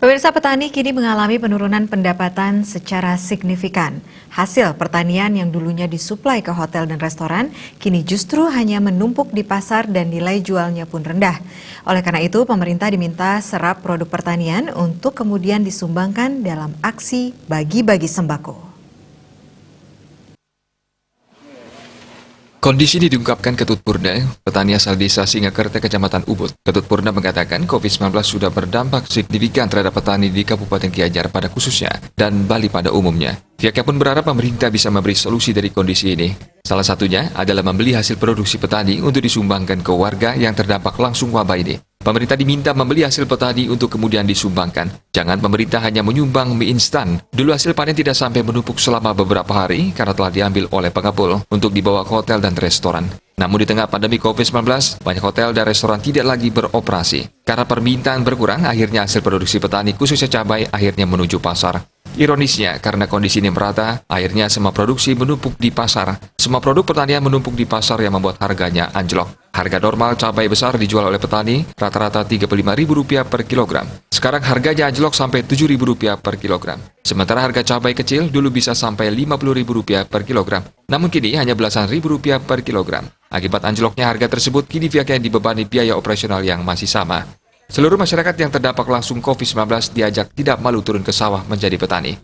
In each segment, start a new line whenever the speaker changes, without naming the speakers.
Pemirsa, petani kini mengalami penurunan pendapatan secara signifikan. Hasil pertanian yang dulunya disuplai ke hotel dan restoran, kini justru hanya menumpuk di pasar dan nilai jualnya pun rendah. Oleh karena itu, pemerintah diminta serap produk pertanian untuk kemudian disumbangkan dalam aksi bagi-bagi sembako.
Kondisi ini diungkapkan Ketut Purna, petani asal desa Singakerte, Kecamatan Ubud. Ketut Purna mengatakan COVID-19 sudah berdampak signifikan terhadap petani di Kabupaten Gianyar pada khususnya dan Bali pada umumnya. Pihaknya pun berharap pemerintah bisa memberi solusi dari kondisi ini. Salah satunya adalah membeli hasil produksi petani untuk disumbangkan ke warga yang terdampak langsung wabah ini. Pemerintah diminta membeli hasil petani untuk kemudian disumbangkan. Jangan pemerintah hanya menyumbang mie instan. Dulu hasil panen tidak sampai menumpuk selama beberapa hari karena telah diambil oleh pengepul untuk dibawa ke hotel dan restoran. Namun di tengah pandemi COVID-19, banyak hotel dan restoran tidak lagi beroperasi. Karena permintaan berkurang, akhirnya hasil produksi petani khususnya cabai akhirnya menuju pasar. Ironisnya, karena kondisi ini merata, akhirnya semua produksi menumpuk di pasar. Semua produk pertanian menumpuk di pasar yang membuat harganya anjlok. Harga normal cabai besar dijual oleh petani rata-rata Rp35.000 per kilogram. Sekarang harganya anjlok sampai Rp7.000 per kilogram. Sementara harga cabai kecil dulu bisa sampai Rp50.000 per kilogram. Namun kini hanya belasan ribu rupiah per kilogram. Akibat anjloknya harga tersebut, kini pihaknya dibebani biaya operasional yang masih sama. Seluruh masyarakat yang terdampak langsung COVID-19 diajak tidak malu turun ke sawah menjadi petani.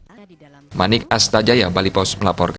Manik Astajaya, Bali Pos melaporkan.